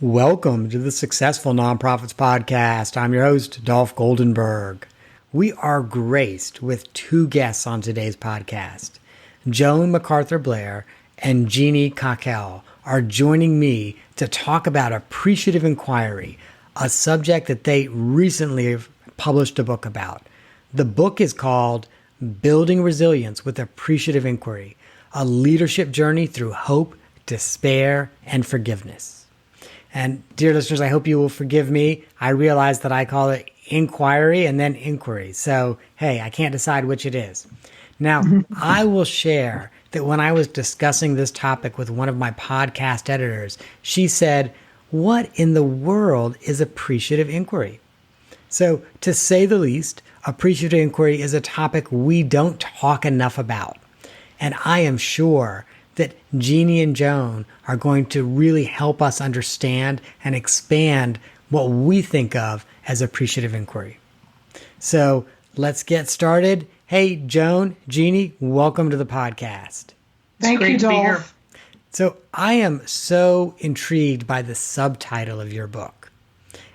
Welcome to the Successful Nonprofits Podcast. I'm your host, Dolph Goldenberg. We are graced with two guests on today's podcast. Joan McArthur-Blair and Jeanie Cockell are joining me to talk about appreciative inquiry, a subject that they recently have published a book about. The book is called Building Resilience with Appreciative Inquiry, a leadership journey through hope, despair, and forgiveness. And dear listeners, I hope you will forgive me. I realize that I call it inquiry and then inquiry. So, hey, I can't decide which it is. Now, I will share that when I was discussing this topic with one of my podcast editors, she said, "What in the world is appreciative inquiry?" So, to say the least, appreciative inquiry is a topic we don't talk enough about. And I am sure that Jeanie and Joan are going to really help us understand and expand what we think of as appreciative inquiry. So let's get started. Hey, Joan, Jeanie, welcome to the podcast. Thank you, Dolph. So I am so intrigued by the subtitle of your book.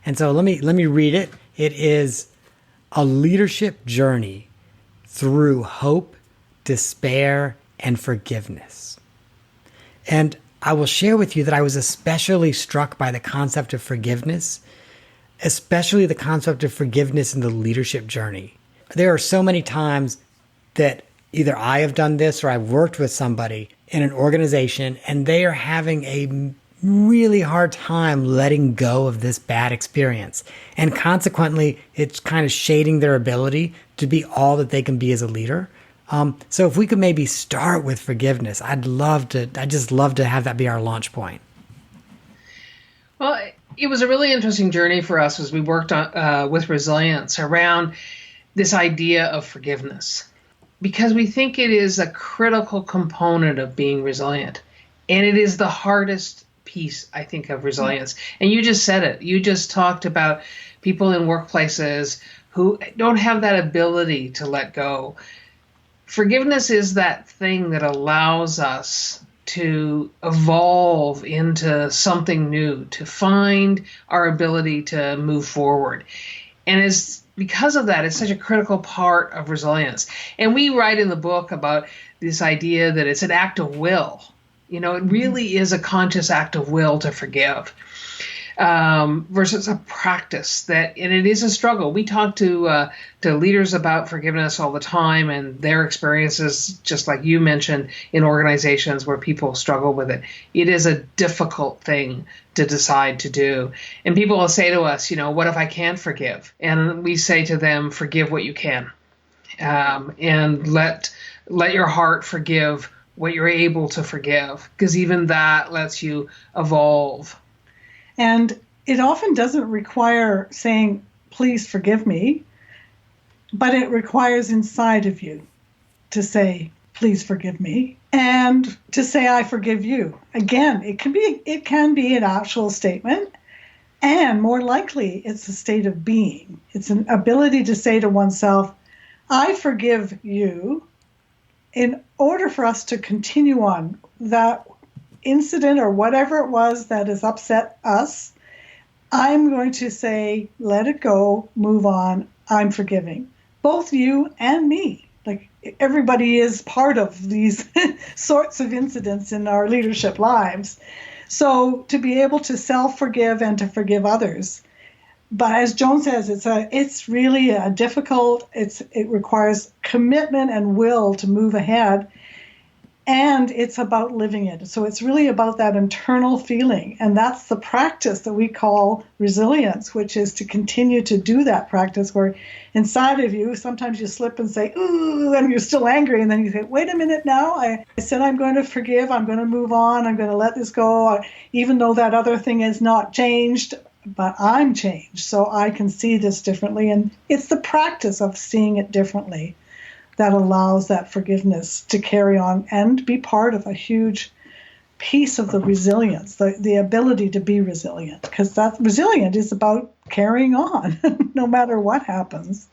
And so let me read it. It is A Leadership Journey Through Hope, Despair, and Forgiveness. And I will share with you that I was especially struck by the concept of forgiveness, especially the concept of forgiveness in the leadership journey. There are so many times that either I have done this or I've worked with somebody in an organization and they are having a really hard time letting go of this bad experience. And consequently, it's kind of shading their ability to be all that they can be as a leader. So if we could maybe start with forgiveness, I'd just love to have that be our launch point. Well, it was a really interesting journey for us as we worked on with resilience around this idea of forgiveness, because we think it is a critical component of being resilient. And it is the hardest piece, I think, of resilience. And you just said it. You just talked about people in workplaces who don't have that ability to let go. Forgiveness is that thing that allows us to evolve into something new, to find our ability to move forward. And because of that, it's such a critical part of resilience. And we write in the book about this idea that it's an act of will. You know, it really is a conscious act of will to forgive. Versus a practice and it is a struggle. We talk to leaders about forgiveness all the time and their experiences, just like you mentioned, in organizations where people struggle with it. It is a difficult thing to decide to do. And people will say to us, what if I can't forgive? And we say to them, forgive what you can, and let your heart forgive what you're able to forgive, because even that lets you evolve. And it often doesn't require saying, please forgive me, but it requires inside of you to say, please forgive me, and to say, I forgive you. Again, it can be an actual statement, and more likely it's a state of being. It's an ability to say to oneself, I forgive you, in order for us to continue on that incident or whatever it was that has upset us. I'm going to say, let it go, move on, I'm forgiving. Both you and me. Like, everybody is part of these sorts of incidents in our leadership lives. So to be able to self-forgive and to forgive others. But as Joan says, it's really a difficult, it requires commitment and will to move ahead. And it's about living it. So it's really about that internal feeling. And that's the practice that we call resilience, which is to continue to do that practice where inside of you, sometimes you slip and say, ooh, and you're still angry. And then you say, wait a minute now. I said I'm going to forgive. I'm going to move on. I'm going to let this go. Even though that other thing is not changed, but I'm changed. So I can see this differently. And it's the practice of seeing it differently that allows that forgiveness to carry on and be part of a huge piece of the resilience, the ability to be resilient, because that resilient is about carrying on no matter what happens.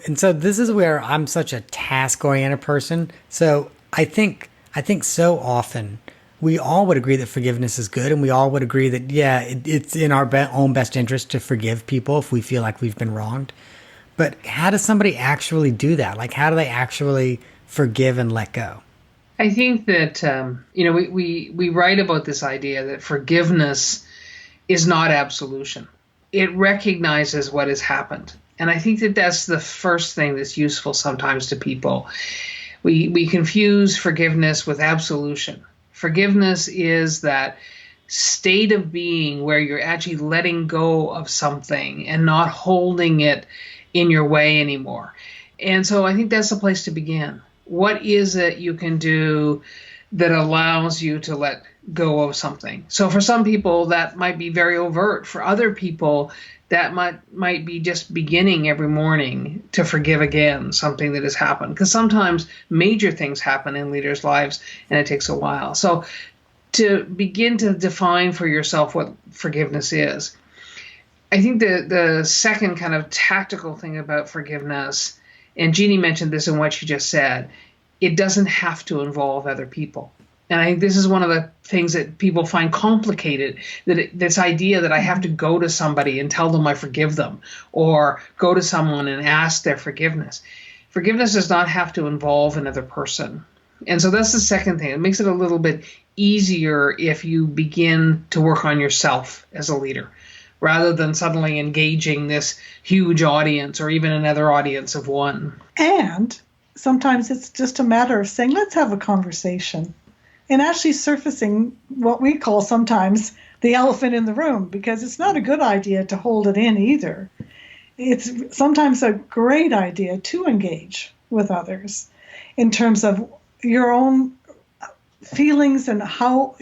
And so this is where I'm such a task-oriented person. So I think so often we all would agree that forgiveness is good, and we all would agree that, yeah, it's in our own best interest to forgive people if we feel like we've been wronged. But how does somebody actually do that? Like, how do they actually forgive and let go? I think that, we write about this idea that forgiveness is not absolution. It recognizes what has happened. And I think that that's the first thing that's useful sometimes to people. We confuse forgiveness with absolution. Forgiveness is that state of being where you're actually letting go of something and not holding it in your way anymore. And so I think that's the place to begin. What is it you can do that allows you to let go of something? So for some people, that might be very overt. For other people, that might be just beginning every morning to forgive again something that has happened. Because sometimes major things happen in leaders' lives, and it takes a while. So to begin to define for yourself what forgiveness is, I think the second kind of tactical thing about forgiveness, and Jeanie mentioned this in what she just said, it doesn't have to involve other people. And I think this is one of the things that people find complicated, this idea that I have to go to somebody and tell them I forgive them, or go to someone and ask their forgiveness. Forgiveness does not have to involve another person. And so that's the second thing. It makes it a little bit easier if you begin to work on yourself as a leader, rather than suddenly engaging this huge audience or even another audience of one. And sometimes it's just a matter of saying, let's have a conversation. And actually surfacing what we call sometimes the elephant in the room, because it's not a good idea to hold it in either. It's sometimes a great idea to engage with others in terms of your own feelings and how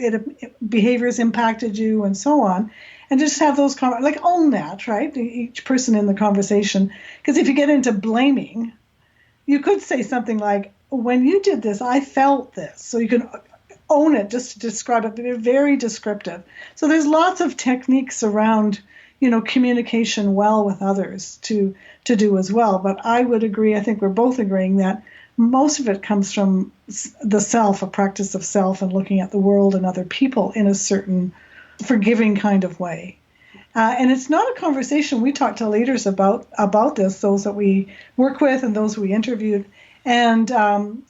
behaviors impacted you and so on. And just have those, own that, right? Each person in the conversation. Because if you get into blaming, you could say something like, when you did this, I felt this. So you can own it just to describe it. They're very descriptive. So there's lots of techniques around, communication well with others to do as well. But I would agree, I think we're both agreeing that most of it comes from the self, a practice of self and looking at the world and other people in a certain forgiving kind of way. And it's not a conversation. We talk to leaders about this, those that we work with and those we interviewed. And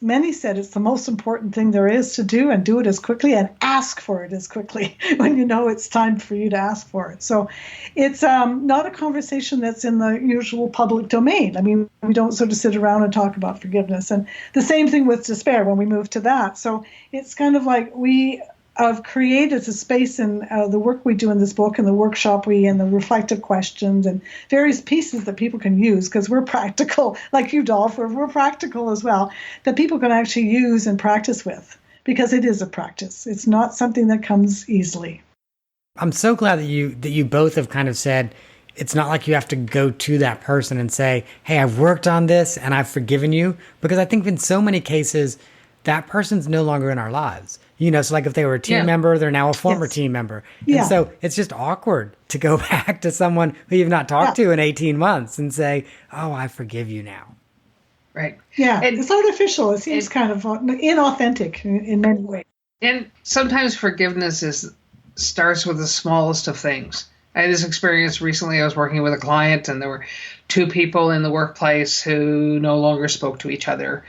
many said it's the most important thing there is to do, and do it as quickly and ask for it as quickly when you know it's time for you to ask for it. So it's not a conversation that's in the usual public domain. I mean, we don't sort of sit around and talk about forgiveness. And the same thing with despair when we move to that. So it's kind of like we have created a space in the work we do in this book and the workshop and the reflective questions and various pieces that people can use, because we're practical, like you, Dolph, we're practical as well, that people can actually use and practice with, because it is a practice. It's not something that comes easily. I'm so glad that you both have kind of said it's not like you have to go to that person and say, hey, I've worked on this and I've forgiven you, because I think in so many cases that person's no longer in our lives. So like if they were a team member, they're now a former team member. And so it's just awkward to go back to someone who you've not talked to in 18 months and say, oh, I forgive you now. Right. Yeah, it's artificial. It seems kind of inauthentic in many ways. And sometimes forgiveness starts with the smallest of things. I had this experience recently. I was working with a client, and there were two people in the workplace who no longer spoke to each other.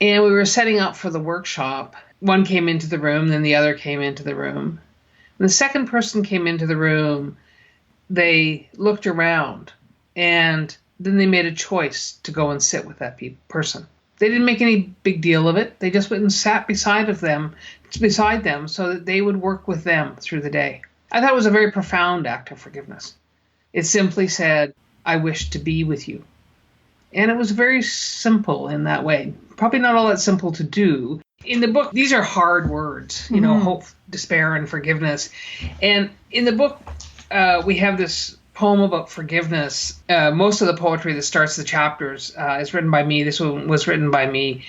And we were setting up for the workshop. One came into the room, then the other came into the room. When the second person came into the room, they looked around, and then they made a choice to go and sit with that person. They didn't make any big deal of it. They just went and sat beside them so that they would work with them through the day. I thought it was a very profound act of forgiveness. It simply said, I wish to be with you. And it was very simple in that way. Probably not all that simple to do. In the book, these are hard words, hope, despair, and forgiveness. And in the book, we have this poem about forgiveness. Most of the poetry that starts the chapters is written by me. This one was written by me.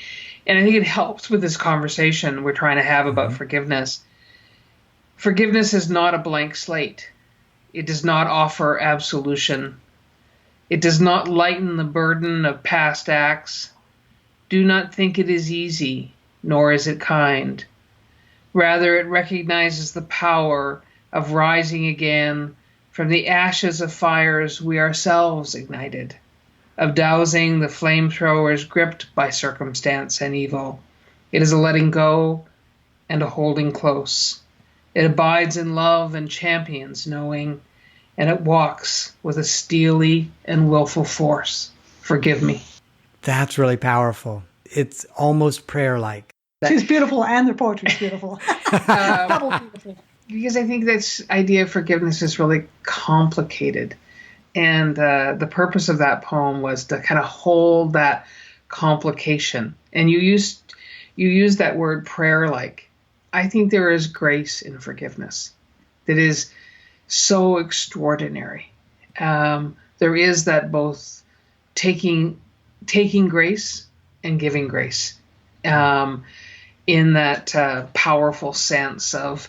And I think it helps with this conversation we're trying to have about forgiveness. Forgiveness is not a blank slate. It does not offer absolution. It does not lighten the burden of past acts. Do not think it is easy, nor is it kind. Rather, it recognizes the power of rising again from the ashes of fires we ourselves ignited, of dousing the flamethrowers gripped by circumstance and evil. It is a letting go and a holding close. It abides in love and champions knowing, and it walks with a steely and willful force. Forgive me. That's really powerful. It's almost prayer-like. She's beautiful, and the poetry's beautiful. Double beautiful. Because I think this idea of forgiveness is really complicated. And the purpose of that poem was to kind of hold that complication. And you used that word prayer-like. I think there is grace in forgiveness that is so extraordinary. There is that both taking grace and giving grace, in that powerful sense of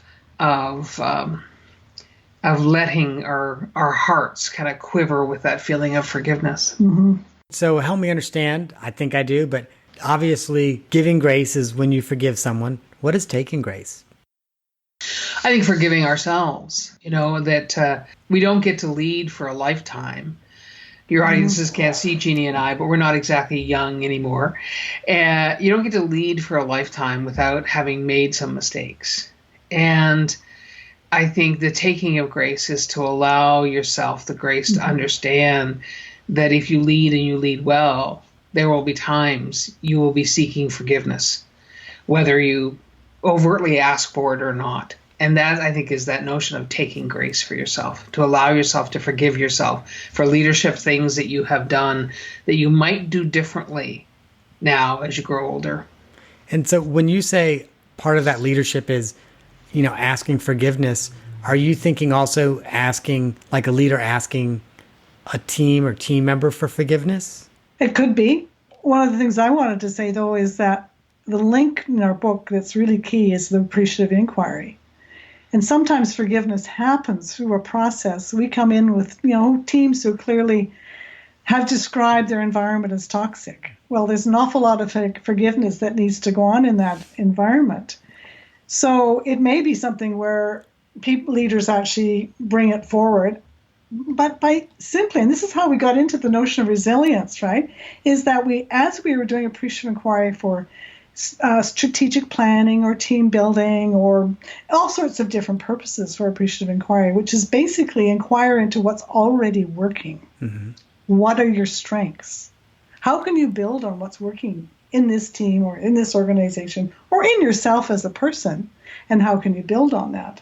letting our hearts kind of quiver with that feeling of forgiveness. Mm-hmm. So help me understand. I think I do, but obviously giving grace is when you forgive someone. What is taking grace? I think forgiving ourselves, that we don't get to lead for a lifetime. Your audiences can't see Jeanie and I, but we're not exactly young anymore. You don't get to lead for a lifetime without having made some mistakes. And I think the taking of grace is to allow yourself the grace to understand that if you lead and you lead well, there will be times you will be seeking forgiveness, whether you overtly ask for it or not. And that, I think, is that notion of taking grace for yourself, to allow yourself to forgive yourself for leadership things that you have done that you might do differently now as you grow older. And so when you say part of that leadership is, asking forgiveness, are you thinking also asking, like a leader asking a team or team member for forgiveness? It could be. One of the things I wanted to say, though, is that the link in our book that's really key is the appreciative inquiry. And sometimes forgiveness happens through a process. We come in with, teams who clearly have described their environment as toxic. Well, there's an awful lot of forgiveness that needs to go on in that environment. So it may be something where leaders actually bring it forward. But by simply, and this is how we got into the notion of resilience, right, is that as we were doing appreciative inquiry for strategic planning or team building or all sorts of different purposes for appreciative inquiry, which is basically inquire into what's already working. Mm-hmm. What are your strengths? How can you build on what's working in this team or in this organization or in yourself as a person? And how can you build on that?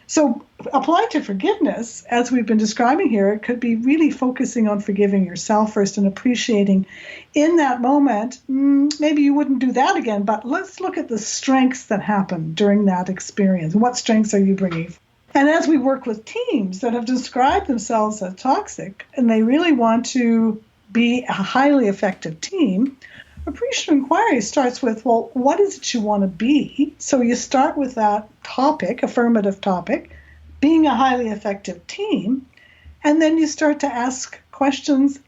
So applied to forgiveness, as we've been describing here, it could be really focusing on forgiving yourself first and appreciating in that moment, maybe you wouldn't do that again, but let's look at the strengths that happened during that experience. What strengths are you bringing? And as we work with teams that have described themselves as toxic and they really want to be a highly effective team, appreciative inquiry starts with, well, what is it you want to be? So you start with that topic, affirmative topic, being a highly effective team, and then you start to ask questions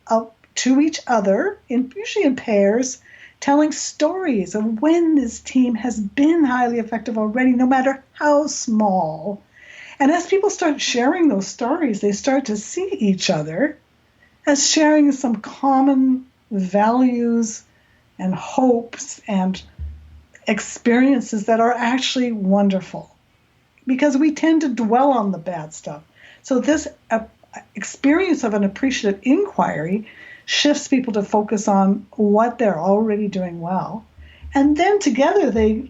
to each other, usually in pairs, telling stories of when this team has been highly effective already, no matter how small. And as people start sharing those stories, they start to see each other as sharing some common values and hopes and experiences that are actually wonderful, because we tend to dwell on the bad stuff. So this experience of an appreciative inquiry shifts people to focus on what they're already doing well. And then together they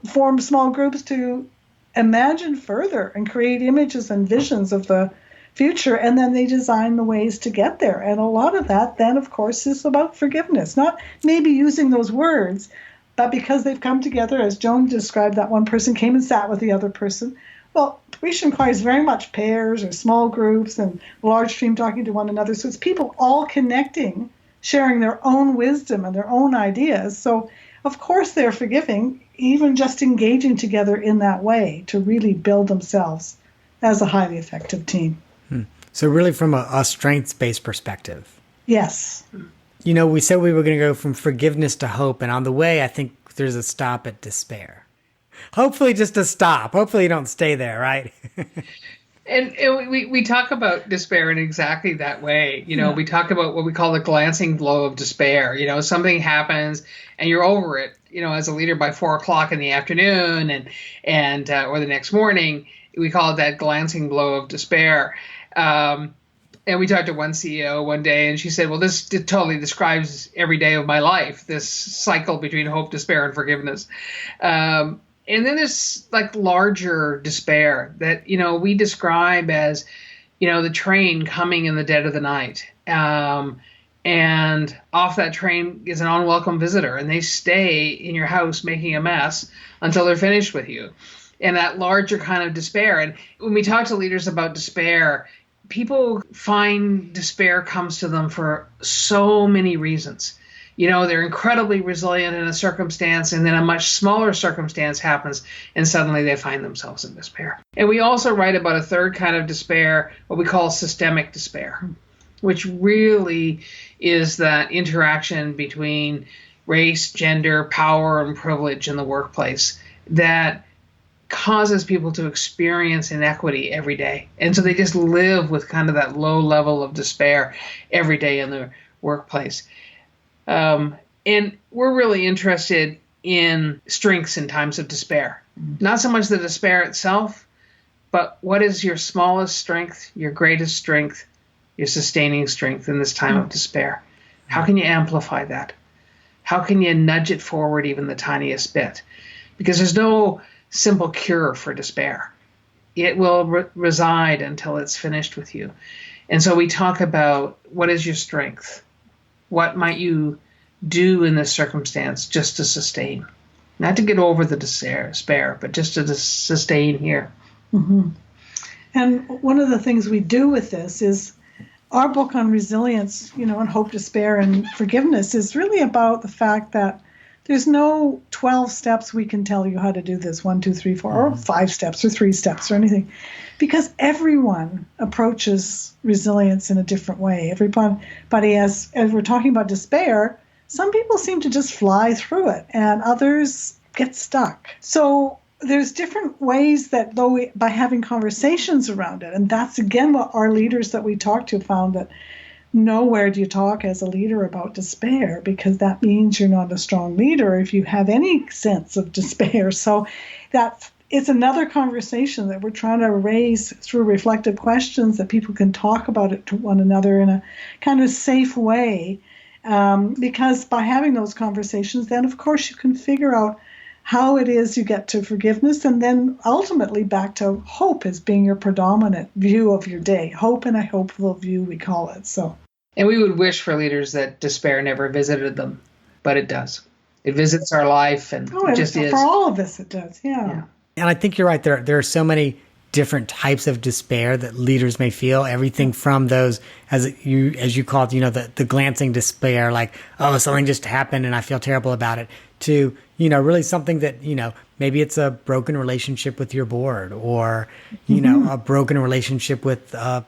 form small groups to imagine further and create images and visions of the future, and then they design the ways to get there. And a lot of that then, of course, is about forgiveness, not maybe using those words, but because they've come together, as Joan described, that one person came and sat with the other person. Well, appreciative inquiry is very much pairs or small groups and large team talking to one another. So it's people all connecting, sharing their own wisdom and their own ideas. So, of course, they're forgiving, even just engaging together in that way to really build themselves as a highly effective team. So really from a strengths-based perspective. Yes. We said we were going to go from forgiveness to hope, and on the way, I think there's a stop at despair. Hopefully just to stop. Hopefully you don't stay there, right? And we talk about despair in exactly that way. We talk about what we call the glancing blow of despair. Something happens and you're over it, as a leader by 4 o'clock in the afternoon and or the next morning. We call it that glancing blow of despair. And we talked to one CEO one day, and she said, well, this totally describes every day of my life, this cycle between hope, despair, and forgiveness. And then there's like larger despair that, we describe as, the train coming in the dead of the night. And off that train is an unwelcome visitor, and they stay in your house making a mess until they're finished with you. And that larger kind of despair. And when we talk to leaders about despair, people find despair comes to them for so many reasons. They're incredibly resilient in a circumstance, and then a much smaller circumstance happens, and suddenly they find themselves in despair. And we also write about a third kind of despair, what we call systemic despair, which really is that interaction between race, gender, power, and privilege in the workplace that causes people to experience inequity every day. And so they just live with kind of that low level of despair every day in the workplace. And we're really interested in strengths in times of despair. Not so much the despair itself, but what is your smallest strength, your greatest strength, your sustaining strength in this time of despair? How can you amplify that? How can you nudge it forward even the tiniest bit? Because there's no simple cure for despair. It will reside until it's finished with you. And so we talk about what is your strength? What might you do in this circumstance just to sustain? Not to get over the despair, but just to sustain here. Mm-hmm. And one of the things we do with this is our book on resilience, and hope, despair, and forgiveness is really about the fact that there's no 12 steps we can tell you how to do this, 1, 2, 3, 4, or 5 steps or 3 steps or anything, because everyone approaches resilience in a different way. Everybody, as we're talking about despair, some people seem to just fly through it and others get stuck. So there's different ways that by having conversations around it, and that's again what our leaders that we talked to found, that nowhere do you talk as a leader about despair, because that means you're not a strong leader if you have any sense of despair. So that it's another conversation that we're trying to raise through reflective questions, that people can talk about it to one another in a kind of safe way. Because by having those conversations, then of course you can figure out how it is you get to forgiveness, and then ultimately back to hope as being your predominant view of your day. Hope and a hopeful view, we call it. And we would wish for leaders that despair never visited them, but it does. It visits our life, and it just is. For all of us, it does, yeah. And I think you're right. There are so many different types of despair that leaders may feel. Everything from those, as you call it, the glancing despair, like, oh, something just happened and I feel terrible about it, to, really something that, maybe it's a broken relationship with your board, or, a broken relationship with a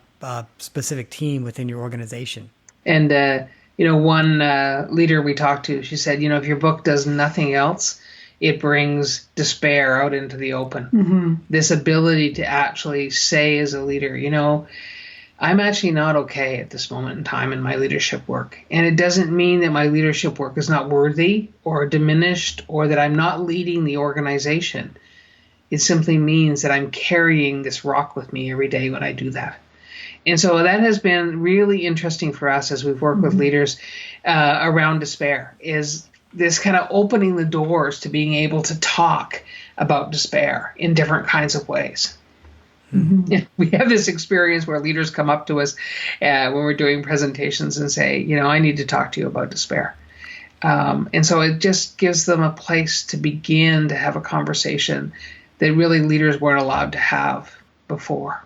specific team within your organization. And, one leader we talked to, she said, if your book does nothing else, it brings despair out into the open. Mm-hmm. This ability to actually say as a leader, I'm actually not okay at this moment in time in my leadership work. And it doesn't mean that my leadership work is not worthy or diminished, or that I'm not leading the organization. It simply means that I'm carrying this rock with me every day when I do that. And so that has been really interesting for us as we've worked with leaders around despair, is this kind of opening the doors to being able to talk about despair in different kinds of ways. Mm-hmm. We have this experience where leaders come up to us when we're doing presentations and say, I need to talk to you about despair. And so it just gives them a place to begin to have a conversation that really leaders weren't allowed to have before.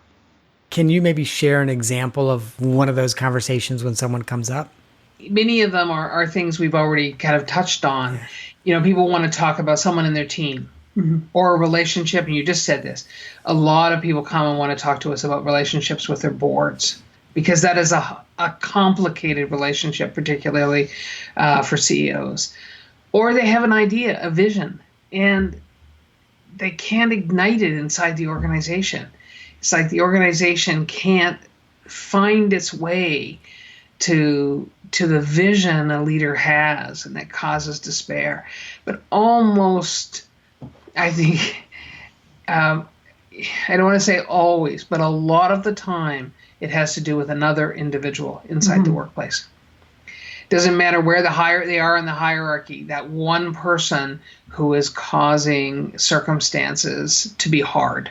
Can you maybe share an example of one of those conversations when someone comes up? Many of them are things we've already kind of touched on. People want to talk about someone in their team, mm-hmm. or a relationship. And you just said this. A lot of people come and want to talk to us about relationships with their boards, because that is a complicated relationship, particularly for CEOs. Or they have an idea, a vision, and they can't ignite it inside the organization. It's like the organization can't find its way to the vision a leader has, and that causes despair. But almost, I think, I don't want to say always, but a lot of the time, it has to do with another individual inside the workplace. Doesn't matter where they are in the hierarchy, that one person who is causing circumstances to be hard.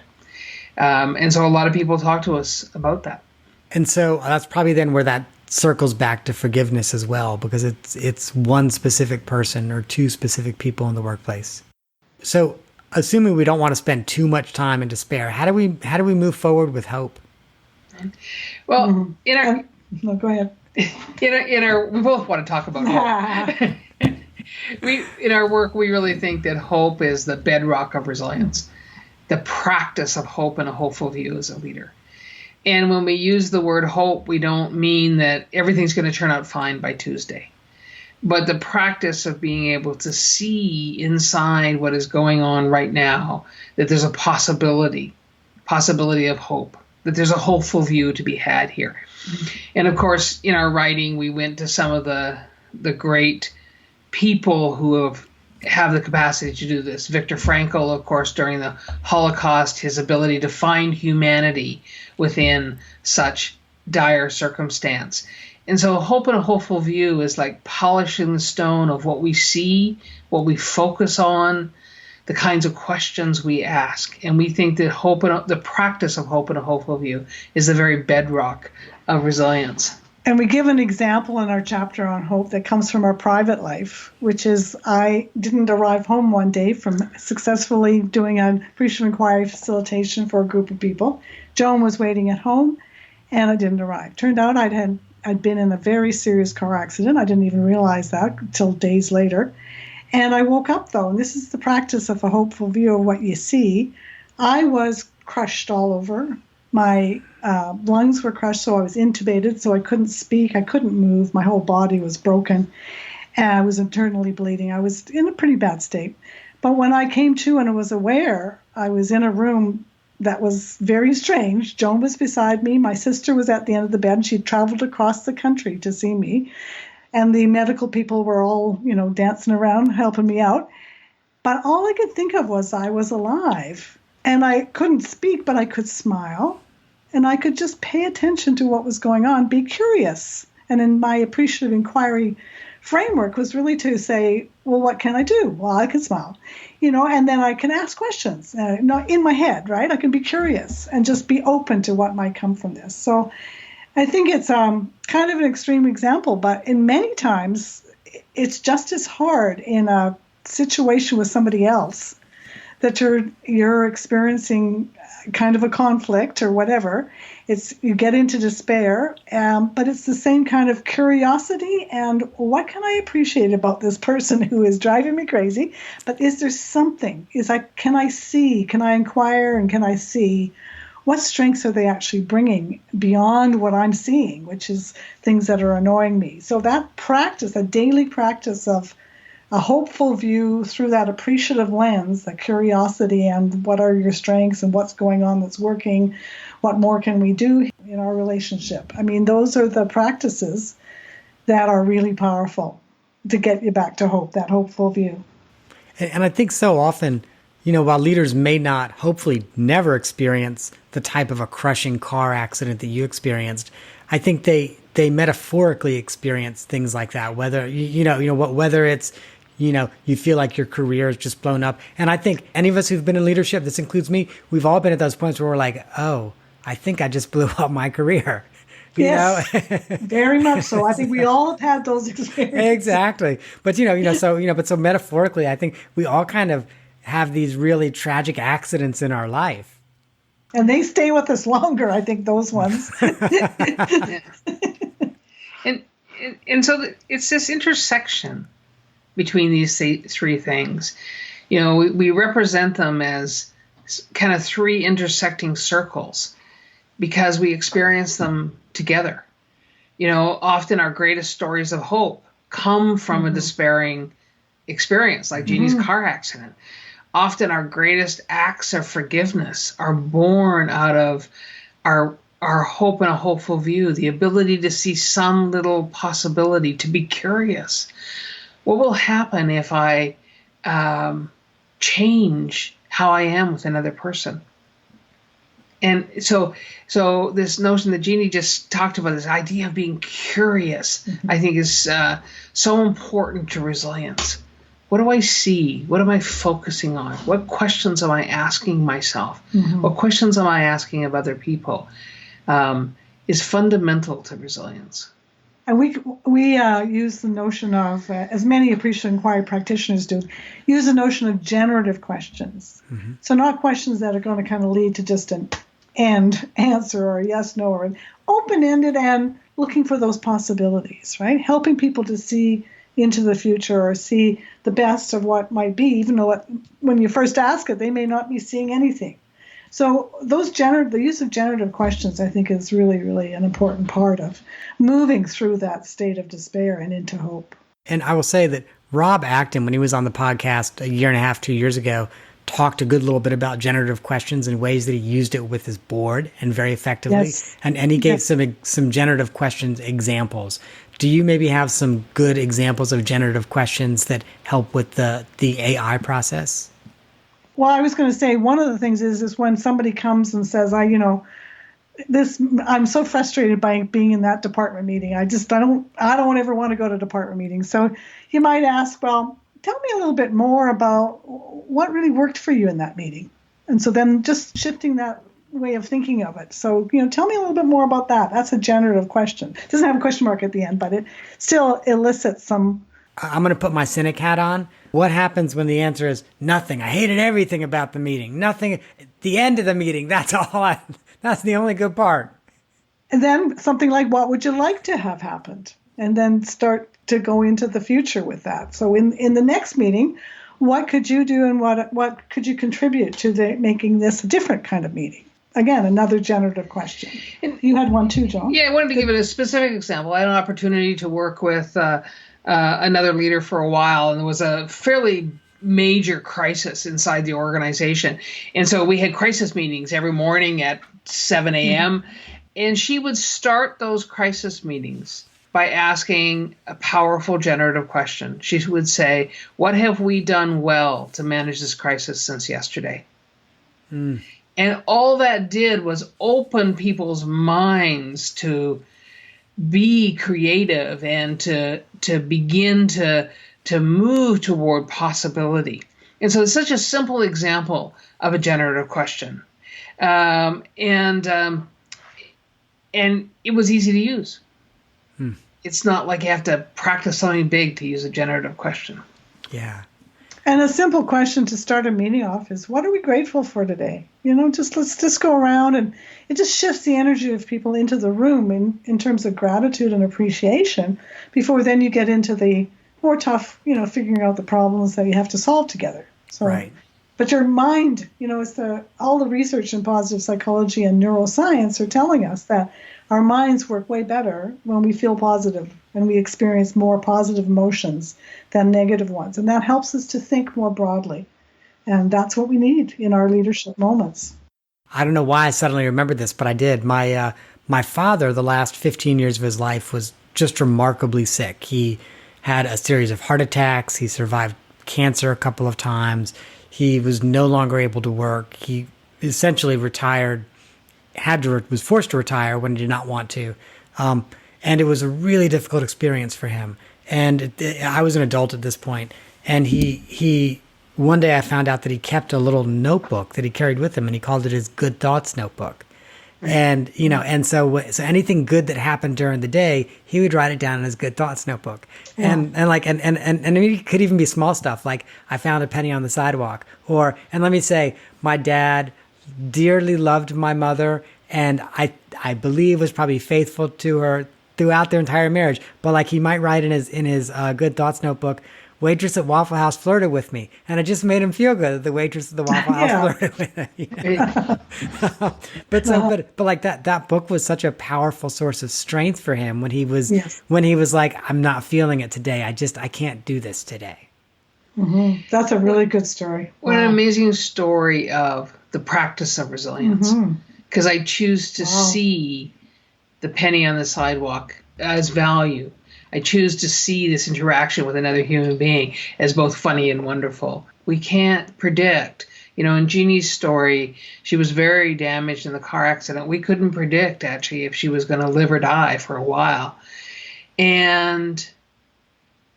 And so a lot of people talk to us about that. And so that's probably then where that circles back to forgiveness as well, because it's one specific person or two specific people in the workplace. So assuming we don't want to spend too much time in despair, how do we move forward with hope? Well, no, go ahead. In our we both want to talk about hope. In our work, we really think that hope is the bedrock of resilience, the practice of hope and a hopeful view as a leader. And when we use the word hope, we don't mean that everything's going to turn out fine by Tuesday, but the practice of being able to see inside what is going on right now, that there's a possibility of hope, that there's a hopeful view to be had here. And of course, in our writing, we went to some of the great people who have the capacity to do this. Viktor Frankl, of course, during the Holocaust, his ability to find humanity within such dire circumstance. And so hope and a hopeful view is like polishing the stone of what we see, what we focus on, the kinds of questions we ask. And we think that the practice of hope and a hopeful view is the very bedrock of resilience. And we give an example in our chapter on hope that comes from our private life, which is I didn't arrive home one day from successfully doing an appreciative inquiry facilitation for a group of people. Joan was waiting at home, and I didn't arrive. Turned out I'd been in a very serious car accident. I didn't even realize that until days later. And I woke up, though, and this is the practice of a hopeful view of what you see. I was crushed all over. My lungs were crushed, so I was intubated, so I couldn't speak, I couldn't move, my whole body was broken, and I was internally bleeding. I was in a pretty bad state. But when I came to and I was aware, I was in a room that was very strange. Joan was beside me, my sister was at the end of the bed, and she'd traveled across the country to see me, and the medical people were all, dancing around, helping me out. But all I could think of was I was alive, and I couldn't speak, but I could smile. And I could just pay attention to what was going on, be curious. And in my appreciative inquiry framework was really to say, well, what can I do? Well, I can smile, and then I can ask questions in my head, right? I can be curious and just be open to what might come from this. So I think it's kind of an extreme example, but in many times it's just as hard in a situation with somebody else that you're experiencing kind of a conflict or whatever. You get into despair, but it's the same kind of curiosity and what can I appreciate about this person who is driving me crazy? But is there something? Can I see? Can I inquire and can I see what strengths are they actually bringing beyond what I'm seeing, which is things that are annoying me? So that practice, a daily practice of a hopeful view through that appreciative lens, the curiosity and what are your strengths and what's going on that's working, what more can we do in our relationship? I mean, those are the practices that are really powerful to get you back to hope, that hopeful view. And I think so often, while leaders may not, hopefully never experience the type of a crushing car accident that you experienced, I think they metaphorically experience things like that, whether, whether it's, you feel like your career is just blown up. And I think any of us who've been in leadership, this includes me, we've all been at those points where we're like, oh, I think I just blew up my career. Yes, very much so. I think we all have had those experiences. Exactly. But, so metaphorically, I think we all kind of have these really tragic accidents in our life. And they stay with us longer, I think, those ones. And so it's this intersection between these three things. We represent them as kind of three intersecting circles because we experience them together. Often our greatest stories of hope come from a despairing experience, like Jeannie's car accident. often our greatest acts of forgiveness are born out of our hope and a hopeful view, the ability to see some little possibility, to be curious. What will happen if I change how I am with another person? And so this notion that Jeanie just talked about, this idea of being curious, I think is so important to resilience. What do I see? What am I focusing on? What questions am I asking myself? What questions am I asking of other people? Is fundamental to resilience. And we use the notion of, as many appreciative inquiry practitioners do, use the notion of generative questions. So not questions that are going to kind of lead to just an end answer or a yes, no, or an open-ended and looking for those possibilities, right? Helping people to see into the future or see the best of what might be, even though when you first ask it, they may not be seeing anything. So the use of generative questions, I think, is really, really an important part of moving through that state of despair and into hope. And I will say that Rob Acton, when he was on the podcast a year and a half, 2 years ago, talked a good little bit about generative questions and ways that he used it with his board and very effectively. Yes. And he gave some generative questions examples. Do you maybe have some good examples of generative questions that help with the AI process? Well, I was going to say one of the things is when somebody comes and says, I'm so frustrated by being in that department meeting. I don't ever want to go to department meetings. So you might ask, well, tell me a little bit more about what really worked for you in that meeting. And so then just shifting that way of thinking of it. So, tell me a little bit more about that. That's a generative question. It doesn't have a question mark at the end, but it still elicits some. I'm going to put my cynic hat on. What happens when the answer is nothing? I hated everything about the meeting. Nothing. The end of the meeting. That's the only good part. And then something like, what would you like to have happened? And then start to go into the future with that. So in the next meeting, what could you do and what could you contribute to making this a different kind of meeting? Again, another generative question. And you had one too, Joan. Yeah, I wanted to give it a specific example. I had an opportunity to work with another leader for a while, and there was a fairly major crisis inside the organization. And so we had crisis meetings every morning at 7 a.m. And she would start those crisis meetings by asking a powerful generative question. She would say, what have we done well to manage this crisis since yesterday? And all that did was open people's minds to be creative and to begin to move toward possibility. And so it's such a simple example of a generative question. And it was easy to use. It's not like you have to practice something big to use a generative question. Yeah. And a simple question to start a meeting off is, what are we grateful for today? Let's just go around, and it just shifts the energy of people into the room in terms of gratitude and appreciation before then you get into the more tough, figuring out the problems that you have to solve together. So, right. But your mind, all the research in positive psychology and neuroscience are telling us that our minds work way better when we feel positive and we experience more positive emotions than negative ones. And that helps us to think more broadly. And that's what we need in our leadership moments. I don't know why I suddenly remembered this, but I did. My father, the last 15 years of his life, was just remarkably sick. He had a series of heart attacks. He survived cancer a couple of times. He was no longer able to work. He essentially retired, was forced to retire when he did not want to. And it was a really difficult experience for him. And I was an adult at this point. And he one day I found out that he kept a little notebook that he carried with him, and he called it his good thoughts notebook. And, and so anything good that happened during the day, he would write it down in his good thoughts notebook. Yeah. And it could even be small stuff. Like, I found a penny on the sidewalk, and let me say, my dad dearly loved my mother, and I believe was probably faithful to her throughout their entire marriage. But like, he might write in his good thoughts notebook, waitress at Waffle House flirted with me, and it just made him feel good that the waitress at the Waffle House flirted with him. But like that book was such a powerful source of strength for him when he was like, I'm not feeling it today. I can't do this today. That's a really good story. What an amazing story of the practice of resilience. Because I choose to see the penny on the sidewalk as value. I choose to see this interaction with another human being as both funny and wonderful. We can't predict. In Jeanie's story, she was very damaged in the car accident. We couldn't predict, actually, if she was going to live or die for a while. And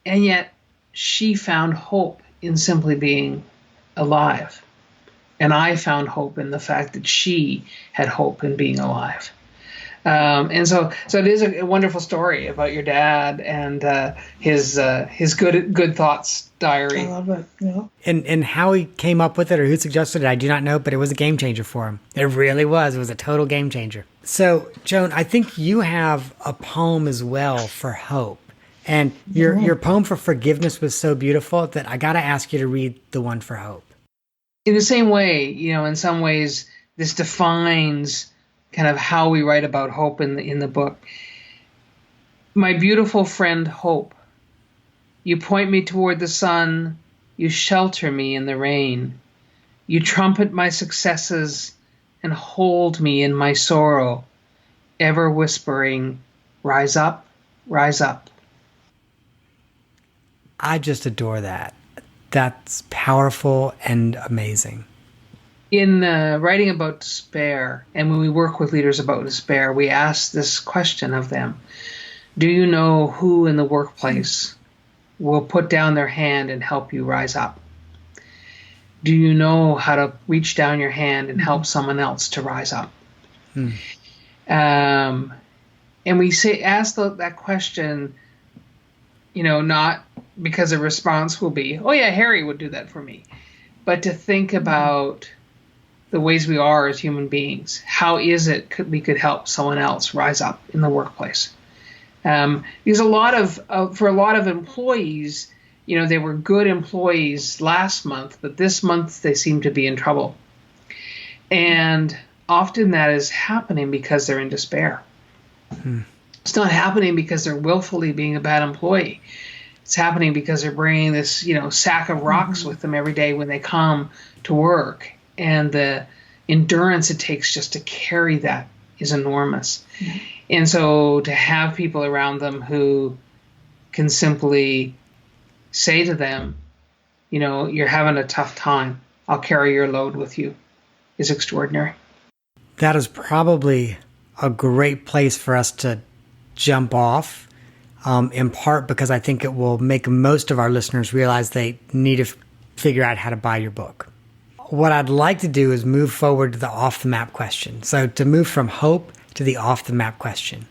yet she found hope in simply being alive. And I found hope in the fact that she had hope in being alive. And so it is a wonderful story about your dad and his good thoughts diary. I love it. Yeah. And how he came up with it or who suggested it, I do not know, but it was a game changer for him. It really was. It was a total game changer. So, Joan, I think you have a poem as well for hope. And your poem for forgiveness was so beautiful that I got to ask you to read the one for hope. In the same way, in some ways, this defines kind of how we write about hope in the book. My beautiful friend, Hope, you point me toward the sun, you shelter me in the rain, you trumpet my successes and hold me in my sorrow, ever whispering, rise up, rise up. I just adore that. That's powerful and amazing. In writing about despair, and when we work with leaders about despair, we ask this question of them. Do you know who in the workplace will put down their hand and help you rise up? Do you know how to reach down your hand and help someone else to rise up? And we ask that question, not because a response will be, oh yeah, Harry would do that for me, but to think about the ways we are as human beings. How is it we could help someone else rise up in the workplace? Because for a lot of employees, they were good employees last month, but this month they seem to be in trouble. And often that is happening because they're in despair. It's not happening because they're willfully being a bad employee. It's happening because they're bringing this, sack of rocks with them every day when they come to work. And the endurance it takes just to carry that is enormous. And so to have people around them who can simply say to them, you're having a tough time, I'll carry your load with you, is extraordinary. That is probably a great place for us to jump off, in part because I think it will make most of our listeners realize they need to figure out how to buy your book. What I'd like to do is move forward to the off-the-map question. So to move from hope to the off-the-map question.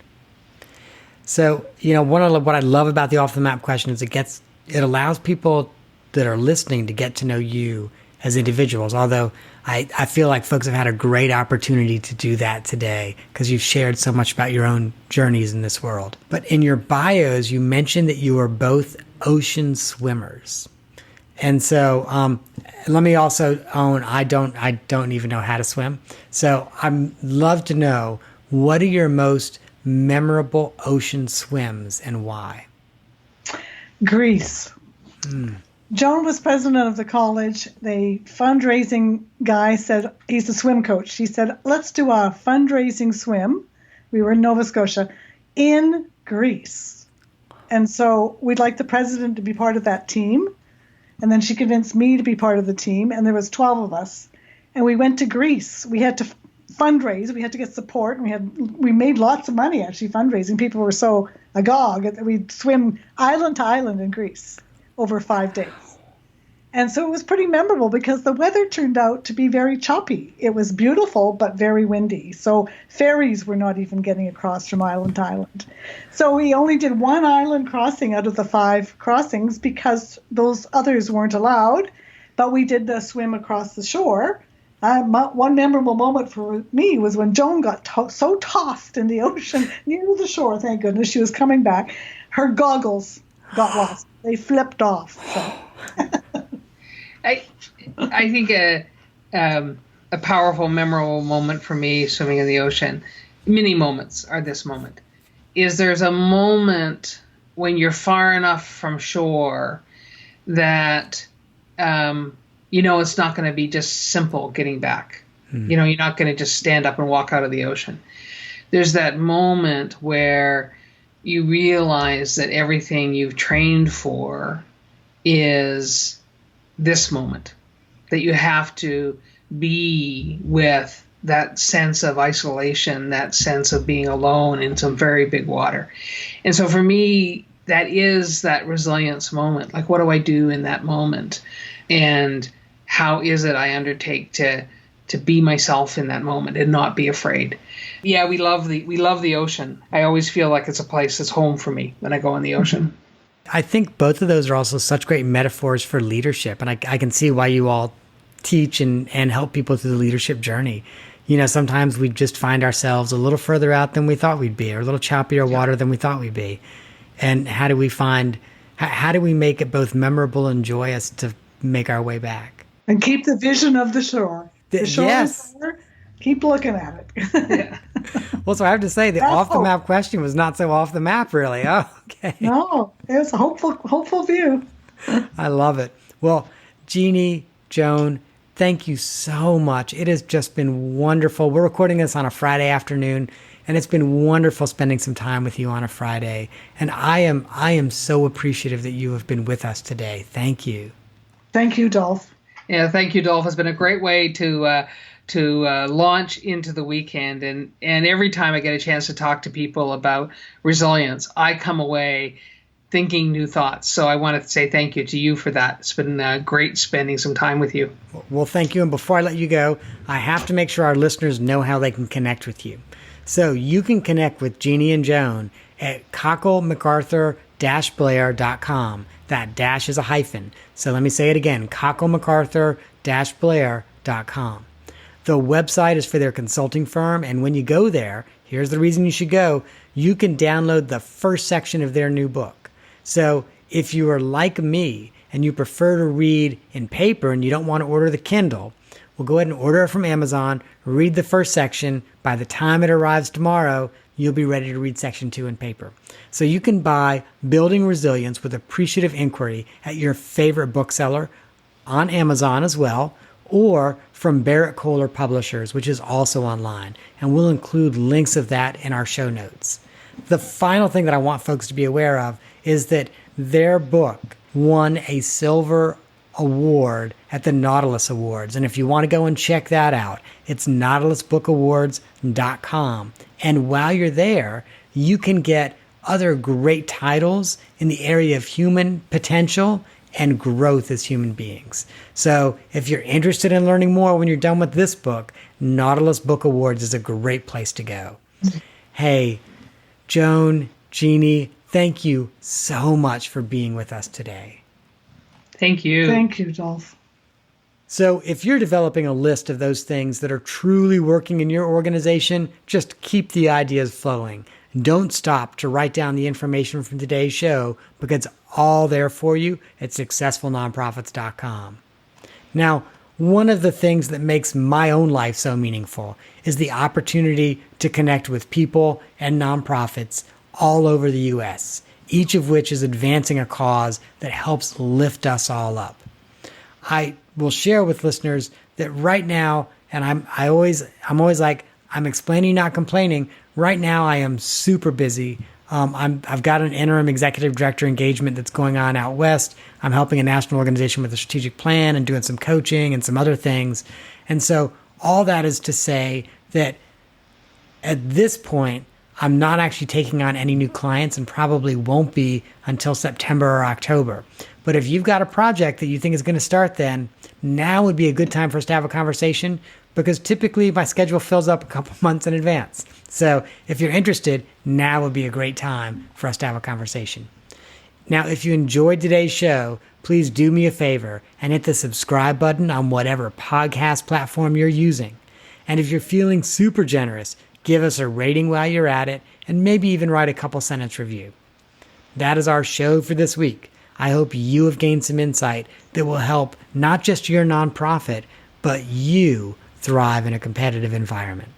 So, what I love about the off-the-map question is it allows people that are listening to get to know you as individuals. Although I feel like folks have had a great opportunity to do that today because you've shared so much about your own journeys in this world. But in your bios, you mentioned that you are both ocean swimmers. And so let me also own, I don't even know how to swim. So I'd love to know, what are your most memorable ocean swims and why? Greece. Joan was president of the college. The fundraising guy said, he's a swim coach. He said, let's do a fundraising swim. We were in Nova Scotia in Greece. And so we'd like the president to be part of that team. And then she convinced me to be part of the team, and there was 12 of us. And we went to Greece. We had to fundraise. We had to get support. And we made lots of money, actually, fundraising. People were so agog that we'd swim island to island in Greece over 5 days. And so it was pretty memorable because the weather turned out to be very choppy. It was beautiful, but very windy. So ferries were not even getting across from island to island. So we only did one island crossing out of the 5 crossings because those others weren't allowed. But we did the swim across the shore. One memorable moment for me was when Joan got so tossed in the ocean near the shore. Thank goodness she was coming back. Her goggles got lost. They flipped off. So. I think a powerful, memorable moment for me swimming in the ocean, many moments are this moment, is there's a moment when you're far enough from shore that it's not going to be just simple getting back. You're not going to just stand up and walk out of the ocean. There's that moment where you realize that everything you've trained for is this moment, that you have to be with that sense of isolation, that sense of being alone in some very big water. And so for me, that is that resilience moment. Like, what do I do in that moment? And how is it I undertake to be myself in that moment and not be afraid? Yeah, we love the ocean. I always feel like it's a place that's home for me when I go in the ocean. I think both of those are also such great metaphors for leadership. And I can see why you all teach and help people through the leadership journey. Sometimes we just find ourselves a little further out than we thought we'd be, or a little choppier water than we thought we'd be. And how do we make it both memorable and joyous to make our way back? And keep the vision of the shore. The shore yes. is there. Keep looking at it. Yeah. Well, so I have to say, the off-the-map question was not so off the map, really. Oh, okay. No, it was a hopeful view. I love it. Well, Jeanie, Joan, thank you so much. It has just been wonderful. We're recording this on a Friday afternoon, and it's been wonderful spending some time with you on a Friday. And I am so appreciative that you have been with us today. Thank you. Thank you, Dolph. Yeah, thank you, Dolph. It's been a great way to launch into the weekend. And every time I get a chance to talk to people about resilience, I come away thinking new thoughts. So I want to say thank you to you for that. It's been great spending some time with you. Well, thank you. And before I let you go, I have to make sure our listeners know how they can connect with you. So you can connect with Jeanie and Joan at CockellMcArthur-Blair.com. That dash is a hyphen. So let me say it again, CockellMcArthur-Blair.com. The website is for their consulting firm, and when you go there, here's the reason you should go. You can download the first section of their new book. So if you are like me and you prefer to read in paper and you don't want to order the Kindle, well, go ahead and order it from Amazon, read the first section. By the time it arrives tomorrow, you'll be ready to read section 2 in paper. So you can buy Building Resilience with Appreciative Inquiry at your favorite bookseller, on Amazon as well, or from Barrett Kohler Publishers, which is also online. And we'll include links of that in our show notes. The final thing that I want folks to be aware of is that their book won a silver award at the Nautilus Awards. And if you want to go and check that out, it's nautilusbookawards.com. And while you're there, you can get other great titles in the area of human potential and growth as human beings. So if you're interested in learning more when you're done with this book, Nautilus Book Awards is a great place to go. Hey, Joan, Jeanie, thank you so much for being with us today. Thank you. Thank you, Dolph. So if you're developing a list of those things that are truly working in your organization, just keep the ideas flowing. Don't stop to write down the information from today's show because it's all there for you at successfulnonprofits.com. Now, one of the things that makes my own life so meaningful is the opportunity to connect with people and nonprofits all over the U.S., each of which is advancing a cause that helps lift us all up. I will share with listeners that right now, and I'm always like, I'm explaining, not complaining. Right now, I am super busy. I've got an interim executive director engagement that's going on out west. I'm helping a national organization with a strategic plan and doing some coaching and some other things. And so all that is to say that at this point, I'm not actually taking on any new clients and probably won't be until September or October. But if you've got a project that you think is going to start then, now would be a good time for us to have a conversation because typically my schedule fills up a couple months in advance. So if you're interested, now would be a great time for us to have a conversation. Now, if you enjoyed today's show, please do me a favor and hit the subscribe button on whatever podcast platform you're using. And if you're feeling super generous, give us a rating while you're at it and maybe even write a couple sentence review. That is our show for this week. I hope you have gained some insight that will help not just your nonprofit, but you thrive in a competitive environment.